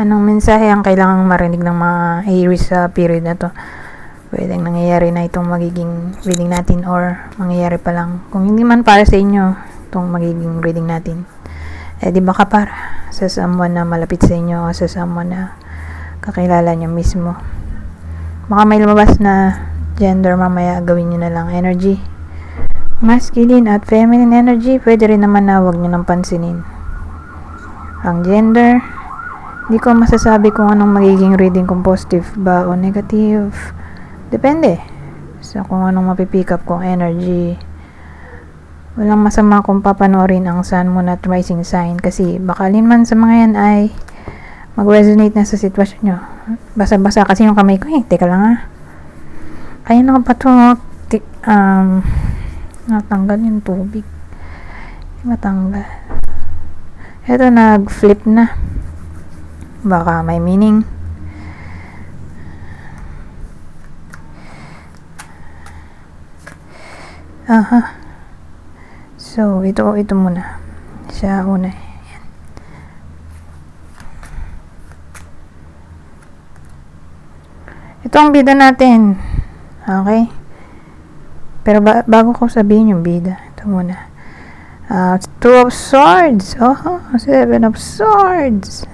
Anong mensahe ang kailangang marinig ng mga Aries sa period na to? Pwedeng nangyayari na itong magiging reading natin or mangyayari pa lang. Kung hindi man para sa inyo itong magiging reading natin, di ba para sa someone na malapit sa inyo o sa someone na kakilala nyo mismo. Baka may lumabas na gender, mamaya gawin nyo na lang. Energy, masculine at feminine energy, pwede rin naman na huwag nyo nang pansinin. Ang gender, hindi ko masasabi kung anong magiging reading, kung positive ba o negative. Depende sa kung anong mapipick up kong energy. Walang masama kung papanoorin ang Sun, Moon at Rising sign kasi baka man sa mga yan ay mag-resonate na sa sitwasyon nyo. Basa-basa kasi yung kamay ko teka lang ayun ako pa to natanggal yung tubig. Matanggal. Ito nag-flip na. Baka may meaning. So, ito muna. Siya una. Ayan. Ito ang bida natin. Okay? Pero bago ko sabihin yung bida, ito muna. Two of Swords. Seven of Swords.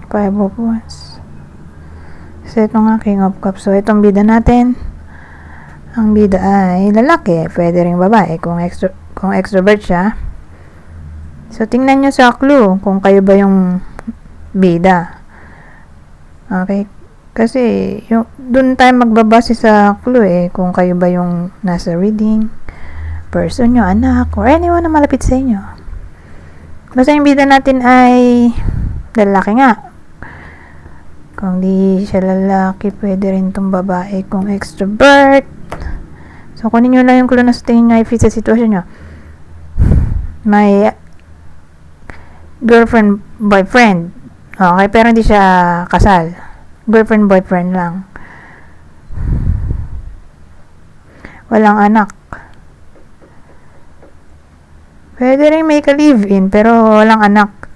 Five of Wands. So, ito nga, King of Cups. So, itong bida natin. Ang bida ay lalaki. Pwede rin babae kung extrovert siya. So, tingnan nyo sa clue kung kayo ba yung bida. Okay? Kasi, dun tayo magbabase sa clue kung kayo ba yung nasa reading, person nyo, anak, or anyone na malapit sa inyo. Basta yung bida natin ay lalaki nga. Kung di siya lalaki, pwede rin itong babae kung extrovert. So, kunin nyo lang yung clue na sa tingin nyo ay fit sa sitwasyon nyo. May girlfriend, boyfriend. Okay, pero hindi siya kasal. Girlfriend, boyfriend lang. Walang anak. Pwede rin may ka-live-in, pero walang anak.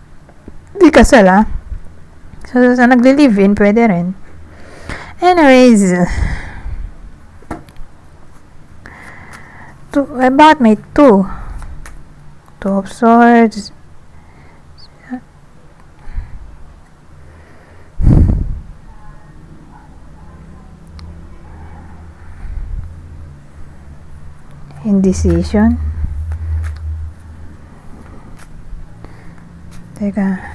Di kasal, So, nagli-live-in, pwede rin. Anyways, bakit may two? Two of Swords. Indecision. Teka.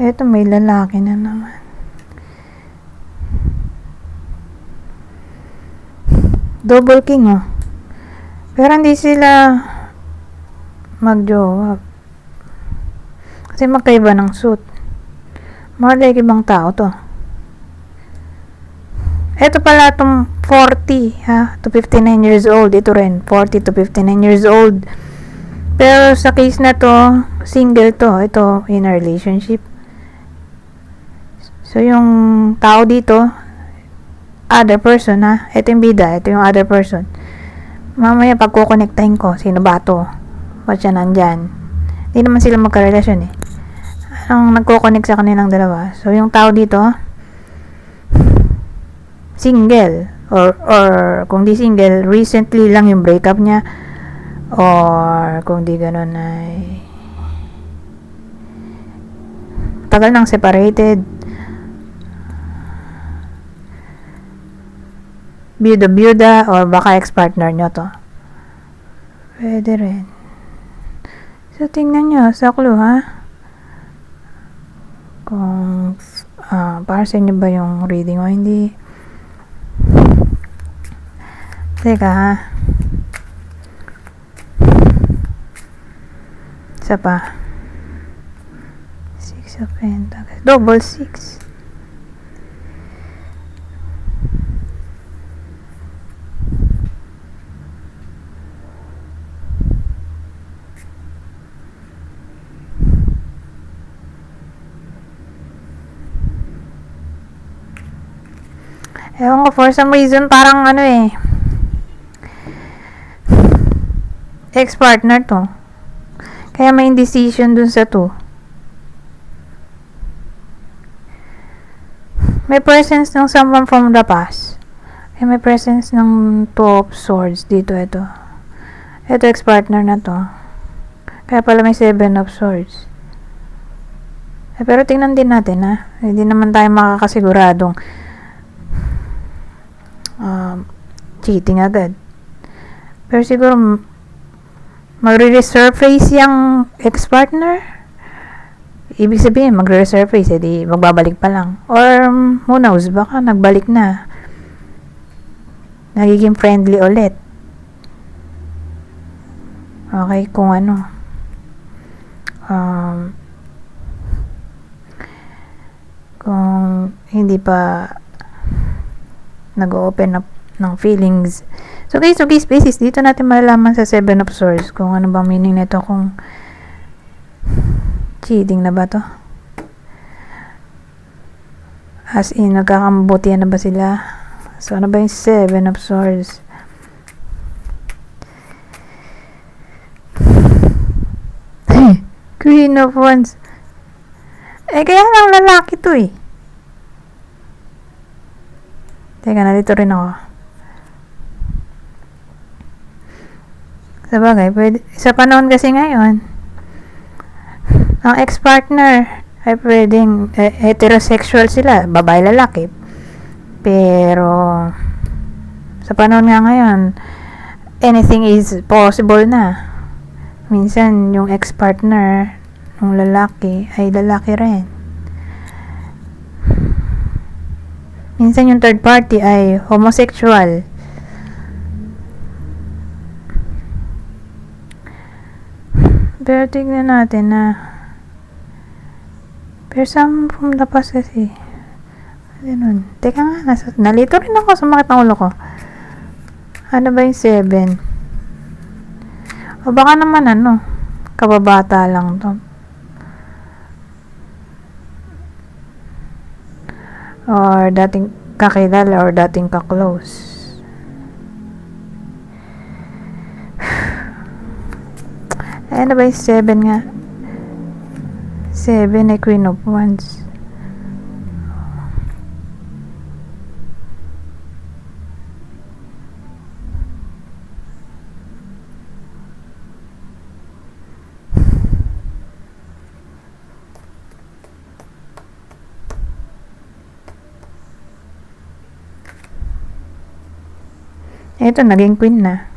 Eto, may lalaki na naman. Double king, Pero hindi sila mag-jowa. Kasi magkaiba ng suit. More like ibang tao to. Eto pala itong 40, to 59 years old. Ito rin, 40 to 59 years old. Pero sa case na to, single to. Ito, in a relationship. So, yung tao dito, other person, Ito yung bida, ito yung other person. Mamaya, pag kukonektahin ko, sino ba to? Ba't siya nandyan? Hindi naman sila magkarelasyon, Anong nagkoconnect sa kanilang dalawa? So, yung tao dito, single. Or kung di single, recently lang yung breakup niya. Or, kung di ganun ay tagal nang separated. Byuda or baka ex-partner nyo to. Pwede rin. So, tingnan nyo sa clue, kung para sa inyo ba yung reading o hindi. Teka, isa pa. Six of Pentacles. Double six. Ewan ko, for some reason, parang ex-partner to. Kaya may indecision dun sa to. may presence ng someone from the past. May presence ng Two of Swords dito. Ito ex-partner na to. Kaya pala may Seven of Swords. Pero tingnan din natin, ha. Hindi naman tayo makakasiguradong cheating agad. Pero siguro magre-resurface yung ex-partner. Ibig sabihin, magre-resurface, edi magbabalik pa lang. Or, who knows, baka nagbalik na. Nagiging friendly ulit. Okay, kung ano. Kung hindi pa nag-open up ng feelings. So, case basis, dito natin malalaman sa Seven of Swords kung ano bang meaning nito, kung cheating na ba to? As in, nagkakambutihan na ba sila? So, ano ba yung Seven of Swords? Queen of Wands. Kaya lang lalaki to eh. Teka, nalito rin ako. Sabagay, pwede, sa panahon kasi ngayon, ang ex-partner ay pwedeng heterosexual sila, babae lalaki. Pero sa panahon nga ngayon, anything is possible na. Minsan yung ex-partner ng lalaki ay lalaki rin. Minsan yung third party ay homosexual. Pero tignan natin na pero some from the past kasi. Ganun. Teka nga, nalito rin ako, sumakit ang ulo ko. Ano ba yung 7? O baka naman kababata lang to. Or dating kakilala or dating ka-close. Ano ba yung 7 nga? 7 ay Queen of Wands. Ito, naging queen na.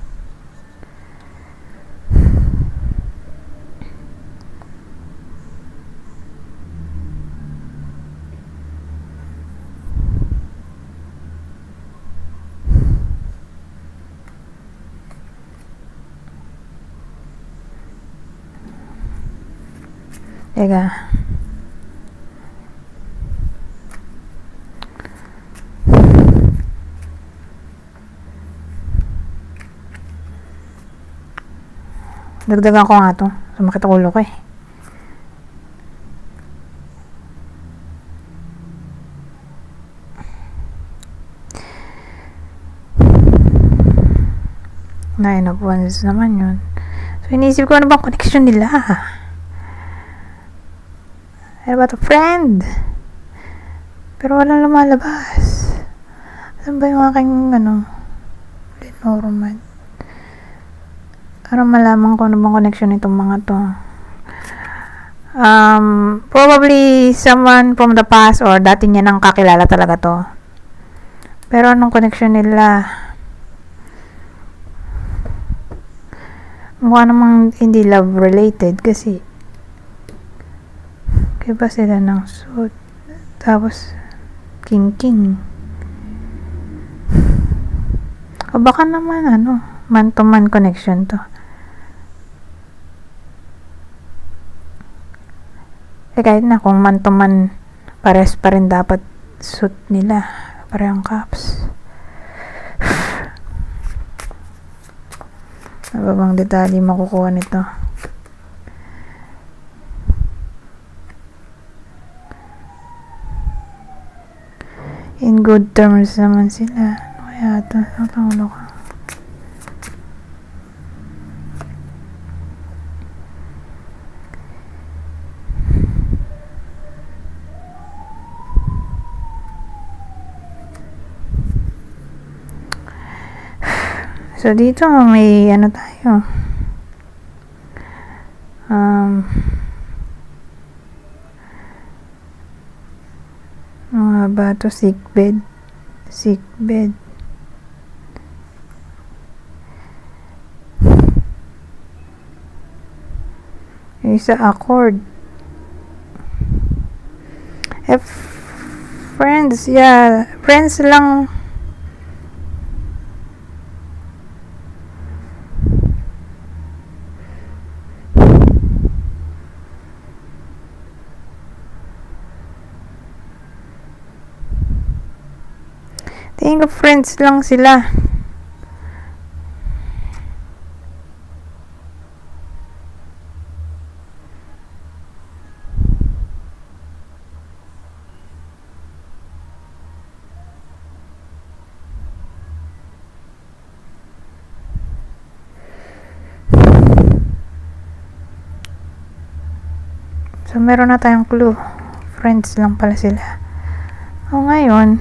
Teka. Dagdagan ko nga to. Sumakit ang ulo ko eh. Nine of Wands naman yun. So, inisip ko ano bang connection nila. Ano ba to? Friend! Pero walang lumalabas. Ano ba yung aking Lenormand? Para malaman ko ano bang connection nitong mga to. Probably someone from the past or dati niya nang kakilala talaga to. Pero anong connection nila? Mukha namang hindi love related kasi kaya ba sila ng suit? Tapos king. O baka naman man to man connection to. Kahit na kung man to man, pares pa rin dapat suit nila. Parehong cups. Ano ba bang detalye makukuha nito? In good terms naman sila. Ano kaya ito? Natangulo ka. So, dito may ano tayo. Mga bato, sick bed. Isa accord. Friends, yeah. Friends lang. Tingin ko friends lang sila. So, meron na tayong clue. Friends lang pala sila. O, ngayon,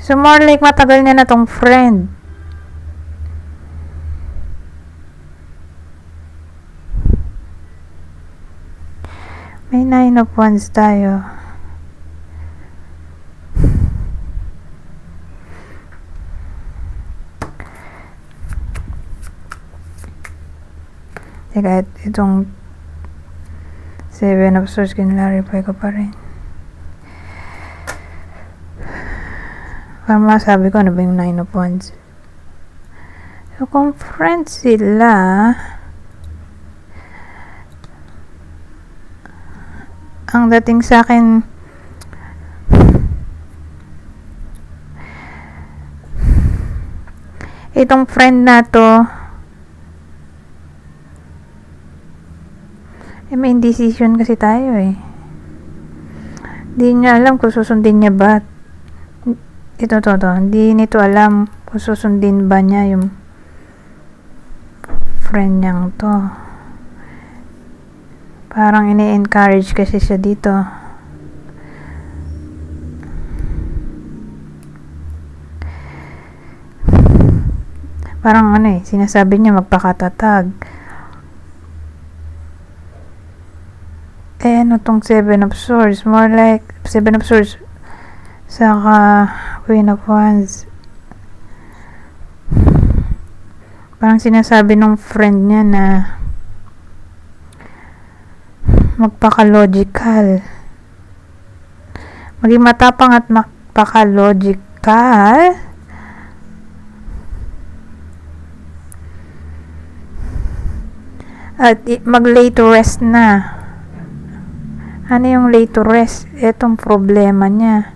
so more like matagal niya na tong friend. May 9 of Wands tayo. Teka, itong 7 of Swords, kinlarify ko pa rin. Para masabi ko ano ba yung 9 of Wands. So, kung friends sila, ang dating sa akin, itong friend na to, may indecision kasi tayo eh. Hindi niya alam kung susundin niya ba. Hindi nito alam kung susundin ba niya yung friend niyang to. Parang ini-encourage kasi siya dito. Parang sinasabi niya magpakatatag. Tong 7 of Swords? More like 7 of Swords saka Queen of Wands. Parang sinasabi ng friend niya na magpaka-logical. Maging matapang at magpaka-logical. At mag-lay to rest na. Ano yung lay to rest? Etong problema niya.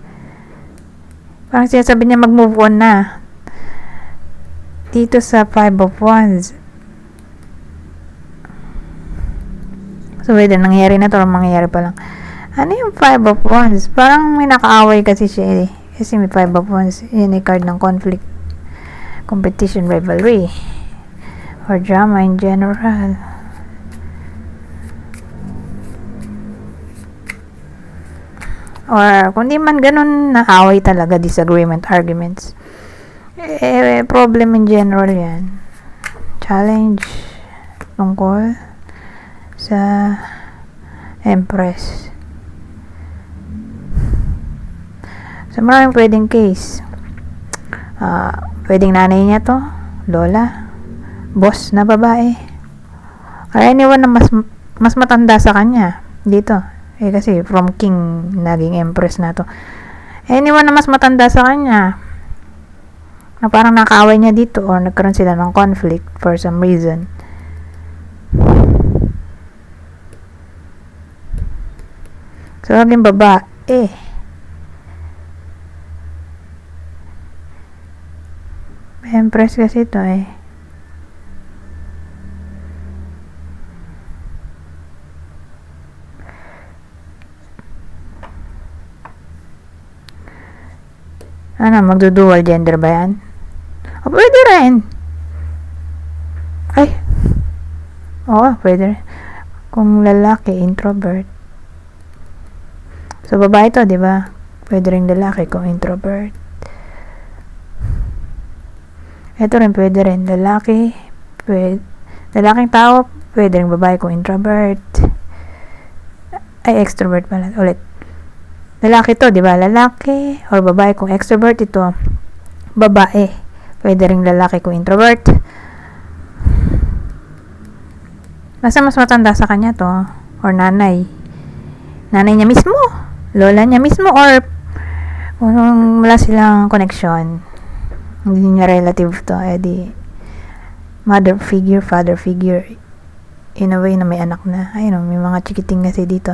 Parang sinasabi niya mag-move on na. Dito sa 5 of Wands. So, whether nangyayari na to or mangyayari pa lang. Ano yung 5 of Wands? Parang may nakaaway kasi siya eh. Kasi may 5 of Wands. Yun ay card ng conflict. Competition, rivalry. Or drama in general. Or kung di man ganun, naaway talaga, disagreement, arguments. Problem in general yan. Challenge, tungkol sa Empress. So, maraming pwedeng case. Pwedeng nanay niya to, lola, boss na babae, or anyone na mas matanda sa kanya dito. Kasi from king, naging empress na to. Anyone na mas matanda sa kanya, na parang nakaaway niya dito or nagkaroon sila ng conflict for some reason. So, naging babae. Empress kasi ito eh. Magdudual gender ba yan? O, pwede rin. Ay. Oo, pwede rin. Kung lalaki, introvert. So, babae to, di ba? Pwede rin lalaki kung introvert. Ito rin, pwede rin lalaking tao, pwede rin babae kung introvert. Ay, extrovert pala. Ulit. Lalaki to, di ba? Lalaki or babae kung extrovert, ito babae. Pwede rin lalaki kung introvert. Basta mas matanda sa kanya to, or nanay niya mismo, lola niya mismo, or kung wala silang connection, hindi niya relative to, edi mother figure, father figure, in a way na may anak na. Ayun, may mga chikiting kasi dito.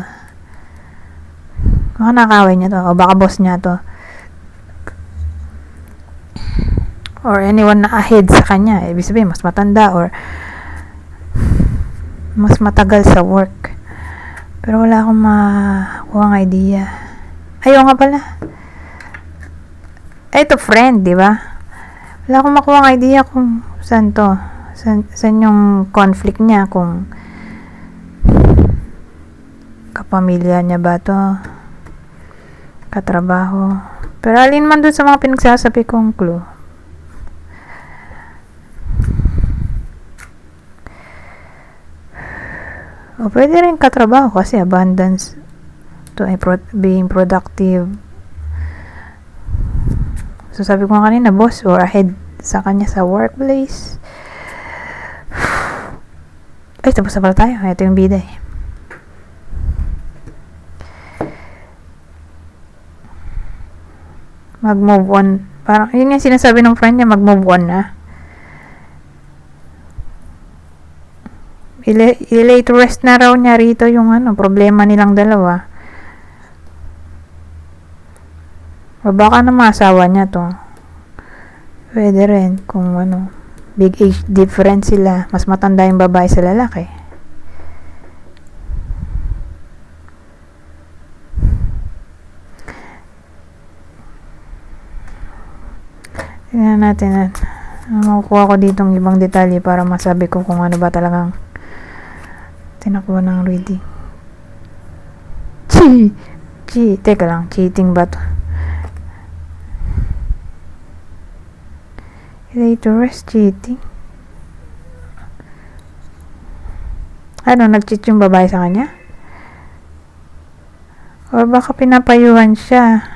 Baka nakaway niya to, o baka boss niya to, or anyone na ahead sa kanya. Ibig sabihin, mas matanda or mas matagal sa work. Pero wala akong makuha ng idea. Ayaw nga pala. Ito, friend, di ba? Wala akong makuha ng idea kung saan to. Saan yung conflict niya, kung kapamilya niya ba to, katrabaho. Pero alin man dun sa mga pinagsasabi kong clue. O pwede rin katrabaho kasi abundance to being productive. So sabi ko kanina, boss or ahead sa kanya sa workplace. Ay, tapos na pala tayo. Ito yung bida eh. Mag-move on. Parang yun yung sinasabi ng friend niya, mag-move on na. I-lay to rest na raw niya rito yung problema nilang dalawa. O baka na masawa niya to. Pwede rin kung big age difference sila. Mas matanda yung babae sa lalaki. Tingnan natin makukuha ko ditong ibang detalye para masabi ko kung ano ba talagang tinakuha ng reading. Teka lang, cheating ba to? Later rest, cheating. Nag-cheat yung babae sa kanya? Or baka pinapayuhan siya.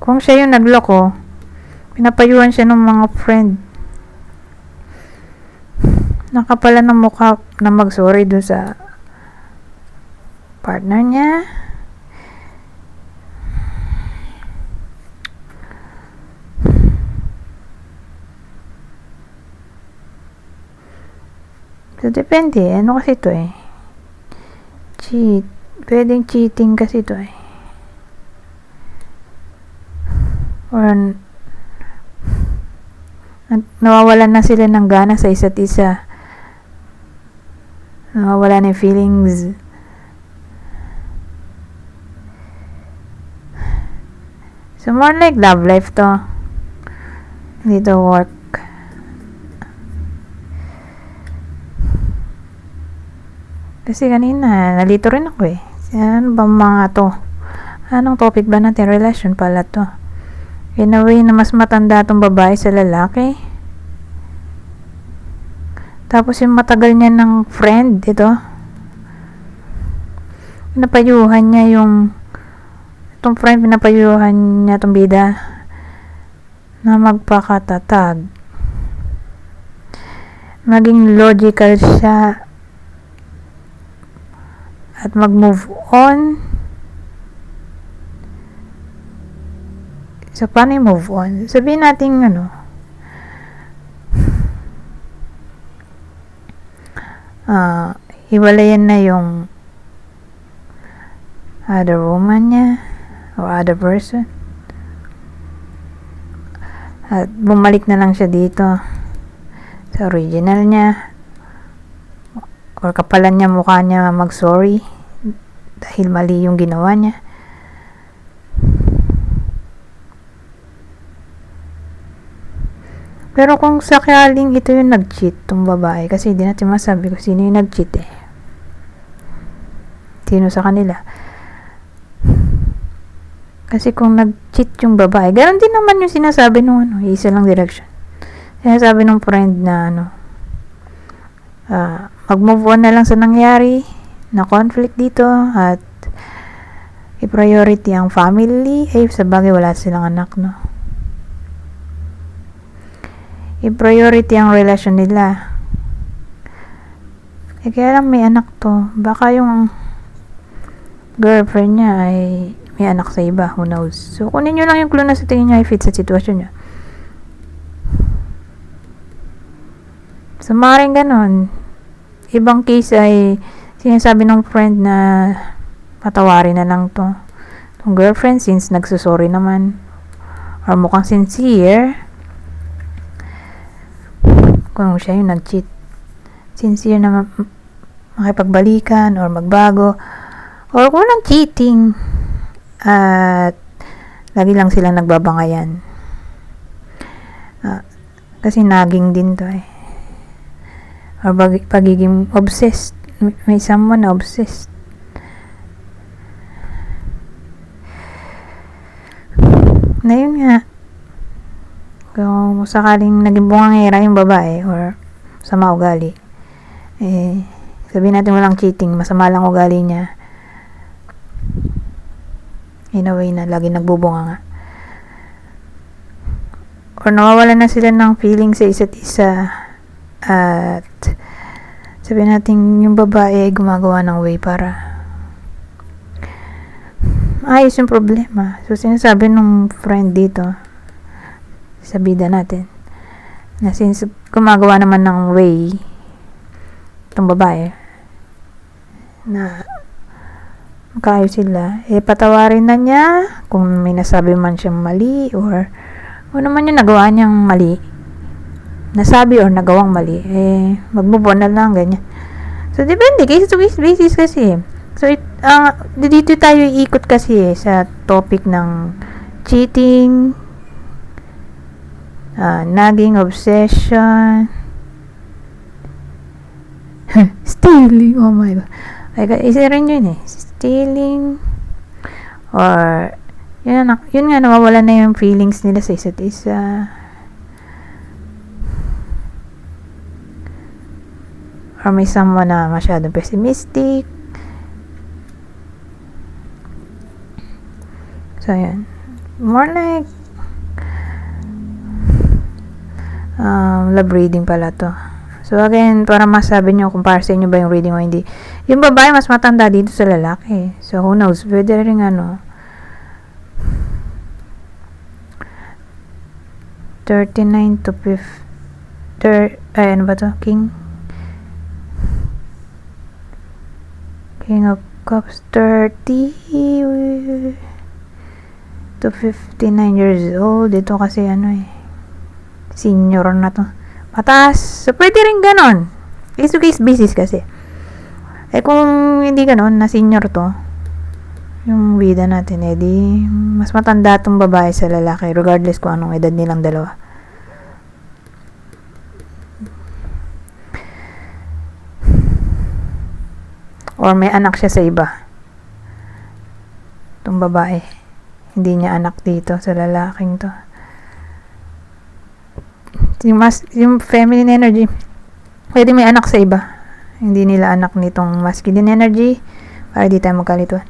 Kung siya yung nagloko, pinapayuhan siya ng mga friend. Nakapala ng mukha na mag-sorry dun sa partner niya. So, depende. Ano kasi ito eh? Pwedeng cheating kasi ito eh. Or nawawalan na sila ng gana sa isa't isa. Nawawalan na yung feelings. So, more like love life to. Hindi to work. Kasi kanina, nalito rin ako eh. Ano ba mga to? Anong topic ba natin? Relation pala to. In a way na mas matanda tong babae sa lalaki. Tapos yung matagal niya ng friend, ito. Pinapayuhan niya itong friend, pinapayuhan niya itong bida na magpakatatag. Maging logical siya at mag-move on. So, paano yung move on? Sabihin natin, hiwalayan na yung other woman niya or other person. At bumalik na lang siya dito sa original niya. Or kapalan niya mukha niya mag-sorry dahil mali yung ginawa niya. Pero kung sakaling ito yung nag-cheat, tong babae, kasi hindi natin masabi kung sino yung nag-cheat eh. Sino sa kanila. Kasi kung nag-cheat yung babae, ganoon din naman yung sinasabi nung isa lang direction. Sabi ng friend na mag-move on na lang sa nangyari na conflict dito at i-priority ang family. Sa bagay wala silang anak, no? I-priority ang relasyon nila. Kaya lang may anak to. Baka yung girlfriend niya ay may anak sa iba. Who knows? So, kunin nyo lang yung clue na sa tingin niya ay fit sa sitwasyon niya. So, maaaring ganon. Ibang case ay sinasabi ng friend na patawarin na lang to. Yung girlfriend since nagsusorry naman. Or mukhang sincere. Kung siya yung nag-cheat. Sincere na makipagbalikan or magbago or kung walang cheating at lagi lang silang nagbabangayan kasi naging din to or pagiging obsessed, may someone na obsessed. Na yun nga, kung sakaling naging bungangera yung babae or sama ugali, sabihin natin walang cheating, masama lang ugali niya, in a way na lagi nagbubunga nga, or nawawalan na sila ng feeling sa isa't isa at sabihin natin yung babae ay gumagawa ng way para ayos yung problema. So sinasabi nung friend dito sa bida natin na since gumagawa naman ng way itong babae na magkaayos sila, patawarin na niya kung may nasabi man siyang mali or naman yung nagawa niyang mali, nasabi or nagawang mali, mag-move on na lang, ganyan. So depende, case to case basis kasi. So dito tayo iikot kasi sa topic ng cheating, nagging, obsession, stealing, oh my god, isa rin yun stealing, or yun nga, nawawala na yung feelings nila sa isa't isa, or may someone na masyadong pessimistic. So yun, more like love reading pala to. So again, para masabi nyo kung para sa inyo ba yung reading o hindi. Yung babae mas matanda dito sa lalaki. So who knows, pwede rin 39 to 50, ano ba to? King of Cups, 30 to 59 years old. Ito kasi senior na to, mataas. So pwede rin ganon, case to case basis kasi. Kung hindi ganon, na senior to yung bida natin, di mas matanda tong babae sa lalaki regardless kung anong edad nilang dalawa. Or may anak siya sa iba, tong babae, hindi niya anak dito sa lalaking to. Yung feminine energy pwede may anak sa iba, hindi nila anak nitong masculine energy, para di tayo magkalituan.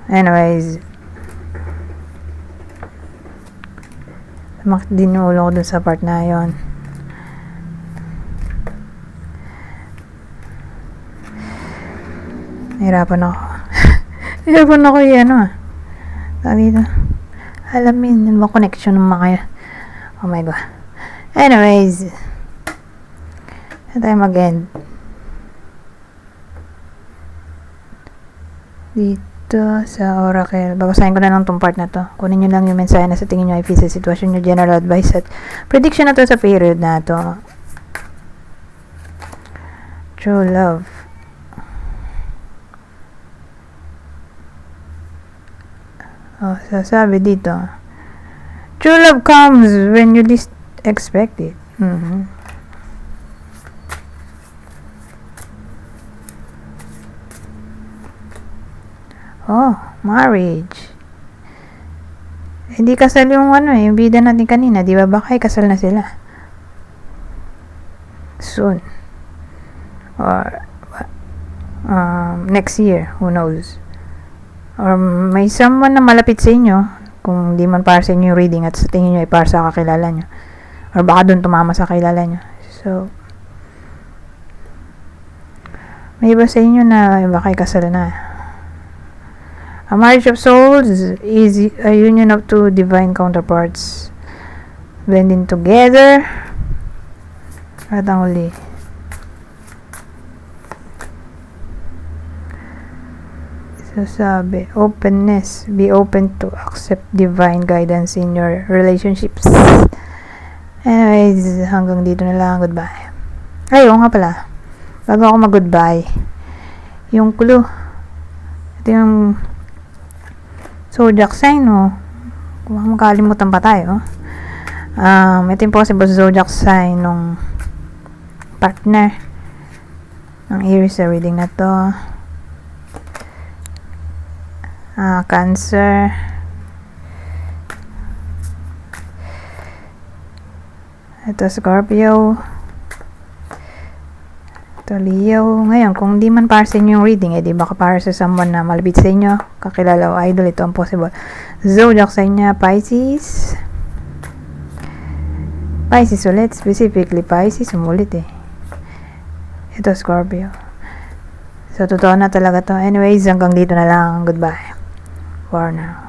Anyways, sumakit din yung ulo ko dun sa part na yon. Nahirapan ako sabi dito, alamin ano ba connection ng mga, oh my god. Anyways, na tayo mag-end dito sa Oracle. Babasahin ko na lang tong part na to. Kunin nyo lang yung mensahe na sa tingin nyo ay fit sa sitwasyon nyo, general advice at prediction na to sa period na to. True love. Sabi dito, true love comes when you least expect it. Marriage. Hindi kasal yung yung bida natin kanina, di ba? Baka kasal na sila. Soon. Or, next year, who knows. Or may someone na malapit sa inyo, kung di man para sa inyo yung reading at sa tingin nyo ay para sa kakilala nyo. Or baka dun tumama sa kakilala nyo. So, may iba sa inyo na baka kasal na. A marriage of souls is a union of two divine counterparts blending together. At ang uli, so sabi, openness, be open to accept divine guidance in your relationships. Anyways, hanggang dito na lang. Goodbye. Ay, oo nga pala, bago ako mag-goodbye, yung clue, ito yung zodiac sign, kung makalimutan pa tayo. Ito yung possible zodiac sign nung partner ng Aries sa reading na to. Cancer, ito Scorpio, ito Leo. Ngayon, kung di man para sa inyo yung reading, di baka para sa someone na malapit sa inyo, kakilala o idol, ito ang possible zodiac sign niya. Pisces ulit, specifically Pisces, umulit ito Scorpio. So totoo na talaga to. Anyways, hanggang dito na lang. Goodbye for now.